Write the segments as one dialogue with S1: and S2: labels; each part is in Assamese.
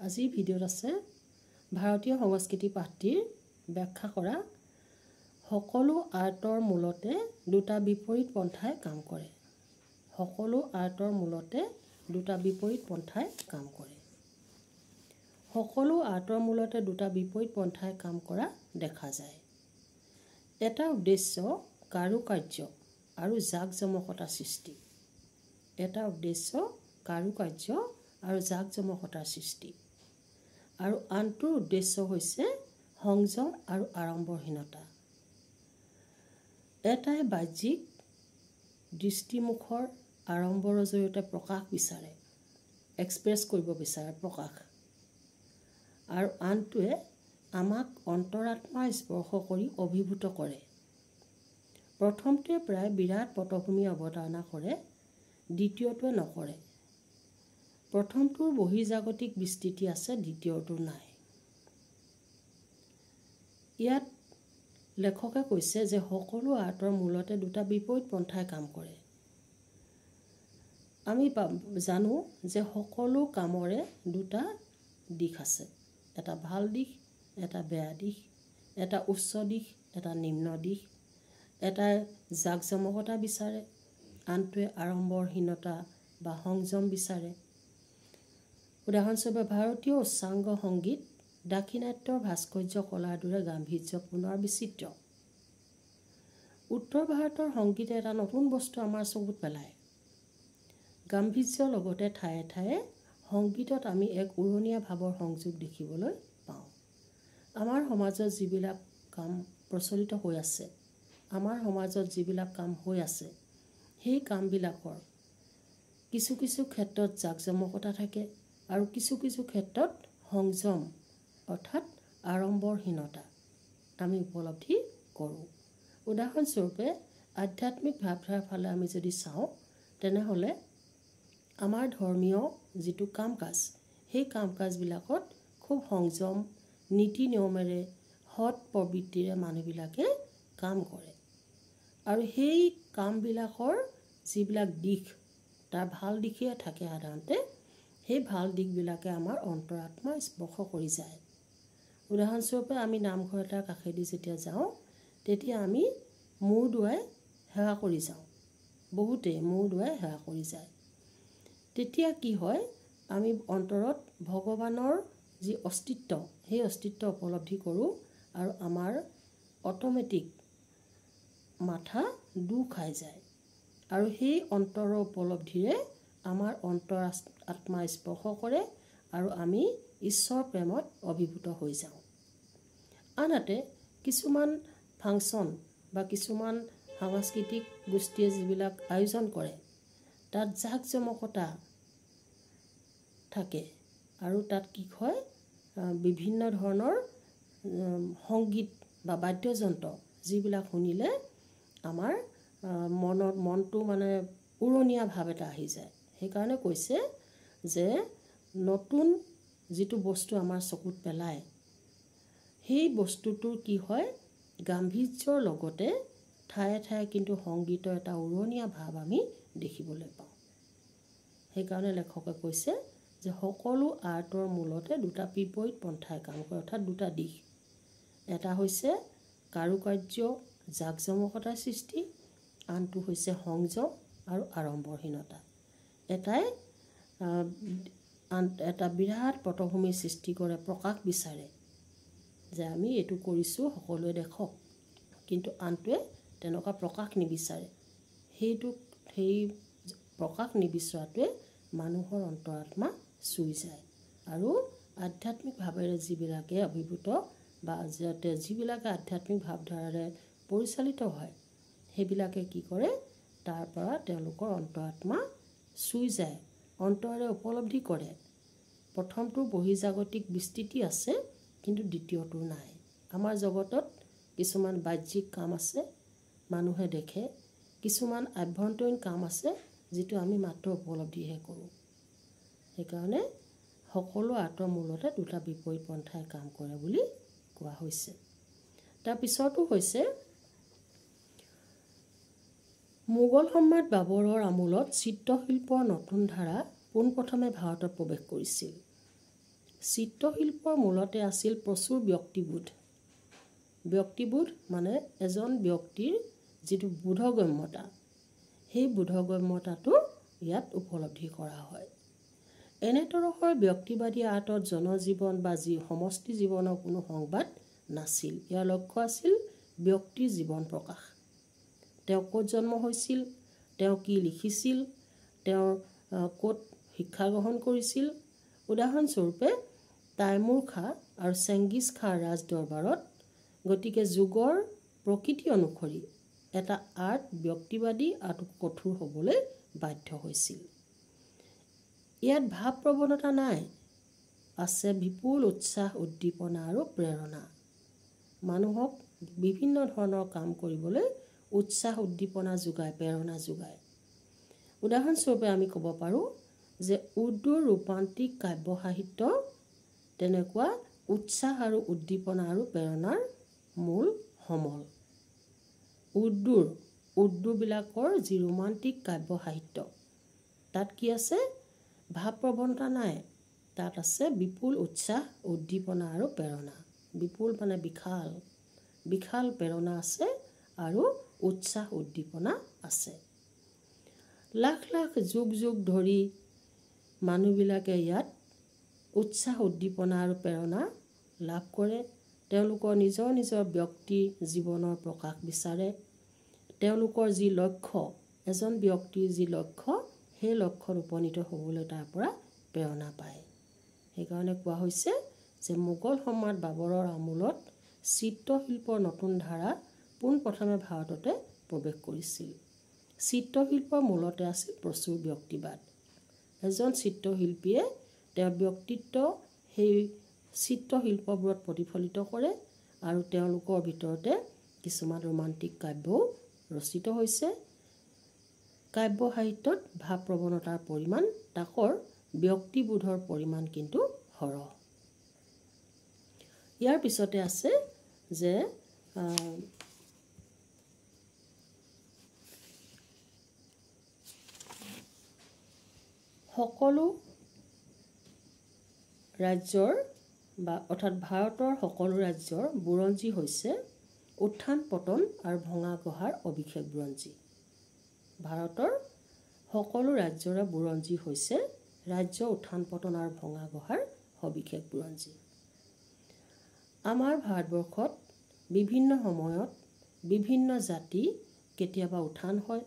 S1: আজিৰ ভিডিঅ'ত আছে ভাৰতীয় সংস্কৃতি পাঠটিৰ ব্যাখ্যা কৰা সকলো আৰ্টৰ মূলতে দুটা বিপৰীত পন্থাই কাম কৰে। সকলো আৰ্টৰ মূলতে দুটা বিপৰীত পন্থাই কাম কৰে। সকলো আৰ্টৰ মূলতে দুটা বিপৰীত পন্থাই কাম কৰা দেখা যায়। এটা উদ্দেশ্য কাৰুকাৰ্য আৰু জাকজমকতাৰ সৃষ্টি। এটা উদ্দেশ্য কাৰুকাৰ্য আৰু জাকজমকতাৰ সৃষ্টি আৰু আনটোৰ উদ্দেশ্য হৈছে সংযম আৰু আড়ম্বৰহীনতা। এটাই বাহ্যিক দৃষ্টিমুখৰ আড়ম্বৰৰ জৰিয়তে প্ৰকাশ বিচাৰে, এক্সপ্ৰেছ কৰিব বিচাৰে প্ৰকাশ, আৰু আনটোৱে আমাক অন্তৰাত্মা স্পৰ্শ কৰি অভিভূত কৰে। প্ৰথমটোৱে প্ৰায় বিৰাট পটভূমি অৱতাৰণা কৰে, দ্বিতীয়টোৱে নকৰে। প্ৰথমটোৰ বহিৰ্জাগতিক বিস্তৃতি আছে, দ্বিতীয়টোৰ নাই। ইয়াত লেখকে কৈছে যে সকলো আৰ্টৰ মূলতে দুটা বিপৰীত পন্থাই কাম কৰে। আমি জানো যে সকলো কামৰে দুটা দিশ আছে, এটা ভাল দিশ, এটা বেয়া দিশ, এটা উচ্চ দিশ, এটা নিম্ন দিশ। এটাই জাকজমকতা বিচাৰে, আনটোৱে আড়ম্বৰহীনতা বা সংযম বিচাৰে। উদাহৰণস্বৰূপে ভাৰতীয় উচ্চাংগ সংগীত দাক্ষিণাত্যৰ ভাস্কৰ্য কলাৰ দৰে গাম্ভীৰ্যপূৰ্ণ আৰু বিচিত্ৰ। উত্তৰ ভাৰতৰ সংগীতে এটা নতুন বস্তু আমাৰ চকুত পেলায়। গাম্ভীৰ্যৰ লগতে ঠায়ে ঠায়ে সংগীতত আমি এক উৰণীয়া ভাৱৰ সংযোগ দেখিবলৈ পাওঁ। আমাৰ সমাজত যিবিলাক কাম প্ৰচলিত হৈ আছে, আমাৰ সমাজত যিবিলাক কাম হৈ আছে, সেই কামবিলাকৰ কিছু কিছু ক্ষেত্ৰত জাকজমকতা থাকে আৰু কিছু কিছু ক্ষেত্ৰত সংযম অৰ্থাৎ আড়ম্বৰহীনতা আমি উপলব্ধি কৰোঁ। উদাহৰণস্বৰূপে আধ্যাত্মিক ভাৱধাৰাৰ ফালে আমি যদি চাওঁ, তেনেহ'লে আমাৰ ধৰ্মীয় যিটো কাম কাজ, সেই কাম কাজবিলাকত খুব সংযম, নীতি নিয়মেৰে, সৎ প্ৰবৃত্তিৰে মানুহবিলাকে কাম কৰে। আৰু সেই কামবিলাকৰ যিবিলাক দিশ, তাৰ ভাল দিশে থাকে সাধাৰণতে, সেই ভাল দিশবিলাকে আমাৰ অন্তৰাত্মা স্পৰ্শ কৰি যায়। উদাহৰণস্বৰূপে আমি নামঘৰ এটাৰ কাষেদি যেতিয়া যাওঁ, তেতিয়া আমি মূৰ দোৱাই সেৱা কৰি যাওঁ। বহুতেই মূৰ দোৱাই সেৱা কৰি যায়। তেতিয়া কি হয়, আমি অন্তৰত ভগৱানৰ যি অস্তিত্ব, সেই অস্তিত্ব উপলব্ধি কৰোঁ আৰু আমাৰ অট'মেটিক মাথা দূৰ খাই যায়। আৰু সেই অন্তৰৰ উপলব্ধিৰে আমাৰ আত্মা স্পৰ্শ কৰে আৰু আমি ঈশ্বৰ প্ৰেমত অভিভূত হৈ যাওঁ। আনহাতে কিছুমান ফাংচন বা কিছুমান সাংস্কৃতিক গোষ্ঠীয়ে যিবিলাক আয়োজন কৰে, তাত জাকজমকতা থাকে আৰু তাত কি হয়, বিভিন্ন ধৰণৰ সংগীত বা বাদ্যযন্ত্ৰ যিবিলাক শুনিলে আমাৰ মনটো মানে উৰণীয়া ভাৱ এটা আহি যায়। সেইকাৰণে কৈছে যে নতুন যিটো বস্তু আমাৰ চকুত পেলায়, সেই বস্তুটোৰ কি হয়, গাম্ভীৰ্যৰ লগতে ঠায়ে ঠায়ে কিন্তু সংগীতৰ এটা উৰণীয়া ভাৱ আমি দেখিবলৈ পাওঁ। সেইকাৰণে লেখকে কৈছে যে সকলো আৰ্টৰ মূলতে দুটা বিপৰীত পন্থাই কাম কৰে, অৰ্থাৎ দুটা দিশ। এটা হৈছে কাৰুকাৰ্য জাকজমকতাৰ সৃষ্টি, আনটো হৈছে সংযম আৰু আড়ম্বৰহীনতা। এটাই এটা বিৰাট পটভূমিৰ সৃষ্টি কৰে, প্ৰকাশ বিচাৰে যে আমি এইটো কৰিছোঁ, সকলোৱে দেখক, কিন্তু আনটোৱে তেনেকুৱা প্ৰকাশ নিবিচাৰে। সেই প্ৰকাশ নিবিচৰাটোৱে মানুহৰ অন্তৰাত্মা চুই যায় আৰু আধ্যাত্মিক ভাৱেৰে যিবিলাকে অভিভূত বা যিবিলাকে আধ্যাত্মিক ভাৱধাৰাৰে পৰিচালিত হয়, সেইবিলাকে কি কৰে, তাৰ পৰা তেওঁলোকৰ অন্তৰাত্মা চুই যায়, অন্তৰেৰে উপলব্ধি কৰে। প্ৰথমটোৰ বহিৰ্জাগতিক বিস্তৃতি আছে, কিন্তু দ্বিতীয়টোৰ নাই। আমাৰ জগতত কিছুমান বাহ্যিক কাম আছে, মানুহে দেখে, কিছুমান আভ্যন্তৰীণ কাম আছে যিটো আমি মাত্ৰ উপলব্ধিহে কৰোঁ। সেইকাৰণে সকলো আৰ্টৰ মূলতে দুটা বিপৰীত পন্থাই কাম কৰে বুলি কোৱা হৈছে। তাৰপিছতো হৈছে মোগল সম্ৰাট বাবৰৰ আমোলত চিত্ৰশিল্পৰ নতুন ধাৰা পোনপ্ৰথমে ভাৰতত প্ৰৱেশ কৰিছিল। চিত্ৰশিল্পৰ মূলতে আছিল প্ৰচুৰ ব্যক্তিবোধ। ব্যক্তিবোধ মানে এজন ব্যক্তিৰ যিটো বোধগম্যতা, সেই বোধগম্যতাটো ইয়াত উপলব্ধি কৰা হয়। এনেতৰহৰ ব্যক্তিবাদী আৰ্টত জনজীৱন বা সমষ্টি জীৱনৰ কোনো সংবাদ নাছিল। ইয়াৰ লক্ষ্য আছিল ব্যক্তিৰ জীৱন প্ৰকাশ। তেওঁ ক'ত জন্ম হৈছিল, তেওঁ কি লিখিছিল, তেওঁৰ ক'ত শিক্ষা গ্ৰহণ কৰিছিল। উদাহৰণস্বৰূপে তাইমুৰ খাঁ আৰু চেংগিছ খাঁৰ ৰাজদৰবাৰত গতিকে যুগৰ প্ৰকৃতি অনুসৰি এটা আৰ্ট ব্যক্তিবাদী আৰু কঠোৰ হ'বলৈ বাধ্য হৈছিল। ইয়াত ভাৱ প্ৰৱণতা নাই, আছে বিপুল উৎসাহ, উদ্দীপনা আৰু প্ৰেৰণা। মানুহক বিভিন্ন ধৰণৰ কাম কৰিবলৈ উৎসাহ, উদ্দীপনা যোগায়, প্ৰেৰণা যোগায়। উদাহৰণস্বৰূপে আমি ক'ব পাৰোঁ যে উৰ্দুৰ ৰূপান্তিক কাব্য সাহিত্য তেনেকুৱা উৎসাহ আৰু উদ্দীপনা আৰু প্ৰেৰণাৰ মূল সমল। উৰ্দুবিলাকৰ যি ৰোমান্টিক কাব্য সাহিত্য, তাত কি আছে? ভাৱ প্ৰৱণতা নাই, তাত আছে বিপুল উৎসাহ, উদ্দীপনা আৰু প্ৰেৰণা। বিপুল মানে বিশাল, বিশাল প্ৰেৰণা আছে আৰু উৎসাহ, উদ্দীপনা আছে। লাখ লাখ যুগ যুগ ধৰি মানুহবিলাকে ইয়াত উৎসাহ, উদ্দীপনা আৰু প্ৰেৰণা লাভ কৰে। তেওঁলোকৰ নিজৰ নিজৰ ব্যক্তি জীৱনৰ প্ৰকাশ বিচাৰে। তেওঁলোকৰ যি লক্ষ্য, এজন ব্যক্তিৰ যি লক্ষ্য, সেই লক্ষ্যত উপনীত হ'বলৈ তাৰ পৰা প্ৰেৰণা পায়। সেইকাৰণে কোৱা হৈছে যে মোগল সম্ৰাট বাবৰৰ আমোলত চিত্ৰশিল্পৰ নতুন ধাৰা পোনপ্ৰথমে ভাৰততে প্ৰৱেশ কৰিছিল। চিত্ৰশিল্পৰ মূলতে আছিল প্ৰচুৰ ব্যক্তিবাদ। এজন চিত্ৰশিল্পীয়ে তেওঁৰ ব্যক্তিত্ব সেই চিত্ৰশিল্পবোৰত প্ৰতিফলিত কৰে আৰু তেওঁলোকৰ ভিতৰতে কিছুমান ৰোমান্টিক কাব্যও ৰচিত হৈছে। কাব্য সাহিত্যত ভাৱ প্ৰৱণতাৰ পৰিমাণ তাকৰ, ব্যক্তিবোধৰ পৰিমাণ কিন্তু সৰহ। ইয়াৰ পিছতে আছে যে সকলো ৰাজ্যৰ বা অৰ্থাৎ ভাৰতৰ সকলো ৰাজ্যৰ বুৰঞ্জী হৈছে উত্থান পতন আৰু ভঙা গঢ়াৰ অভিষেক বুৰঞ্জী। ভাৰতৰ সকলো ৰাজ্যৰে বুৰঞ্জী হৈছে ৰাজ্য উত্থান পতন আৰু ভঙা গঢ়াৰ সবিশেষ বুৰঞ্জী। আমাৰ ভাৰতবৰ্ষত বিভিন্ন সময়ত বিভিন্ন জাতি কেতিয়াবা উত্থান হয়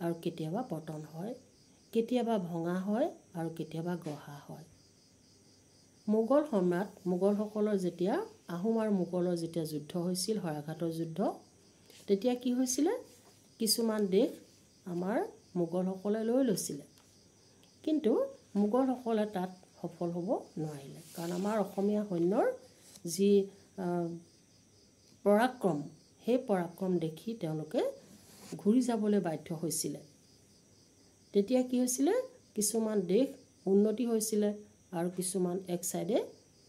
S1: আৰু কেতিয়াবা পতন হয়, কেতিয়াবা ভঙা হয় আৰু কেতিয়াবা গঢ়া হয়। মোগলসকলৰ যেতিয়া আহোম আৰু মোগলৰ যেতিয়া যুদ্ধ হৈছিল, শৰাঘাটৰ যুদ্ধ, তেতিয়া কি হৈছিলে? কিছুমান দেশ আমাৰ মোগলসকলে লৈ লৈছিলে, কিন্তু মোগলসকলে তাত সফল হ'ব নোৱাৰিলে। কাৰণ আমাৰ অসমীয়া সৈন্যৰ যি পৰাক্ৰম, সেই পৰাক্ৰম দেখি তেওঁলোকে ঘূৰি যাবলৈ বাধ্য হৈছিলে। তেতিয়া কি হৈছিলে? কিছুমান দেশ উন্নতি হৈছিলে আৰু কিছুমান এক চাইডে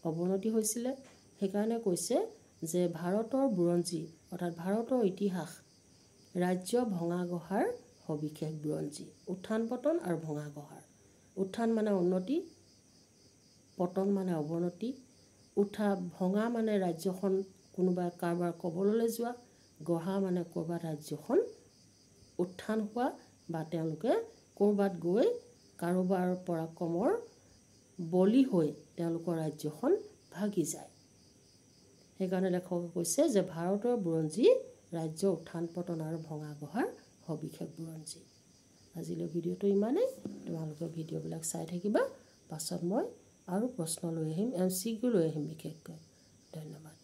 S1: অৱনতি হৈছিলে। সেইকাৰণে কৈছে যে ভাৰতৰ বুৰঞ্জী অৰ্থাৎ ভাৰতৰ ইতিহাস ৰাজ্য ভঙা গঢ়াৰ সবিশেষ বুৰঞ্জী। উত্থান পতন আৰু ভঙা গঢ়াৰ। উত্থান মানে উন্নতি, পতন মানে অৱনতি, ভঙা মানে ৰাজ্যখন কোনোবা কাৰোবাৰ কবললৈ যোৱা, গঢ়া মানে ক'ৰবাত ৰাজ্যখন উত্থান হোৱা বা তেওঁলোকে ক'ৰবাত গৈ কাৰোবাৰ পৰাক্ৰমৰ বলি হৈ তেওঁলোকৰ ৰাজ্যখন ভাগি যায়। সেইকাৰণে লেখকে কৈছে যে ভাৰতৰ বুৰঞ্জী ৰাজ্য উত্থান পতন আৰু ভঙা গঢ়াৰ সবিশেষ বুৰঞ্জী। আজিলৈ ভিডিঅ'টো ইমানেই। তোমালোকে ভিডিঅ'বিলাক চাই থাকিবা। পাছত মই আৰু প্ৰশ্ন লৈ আহিম, MCQ লৈ আহিম বিশেষকৈ। ধন্যবাদ।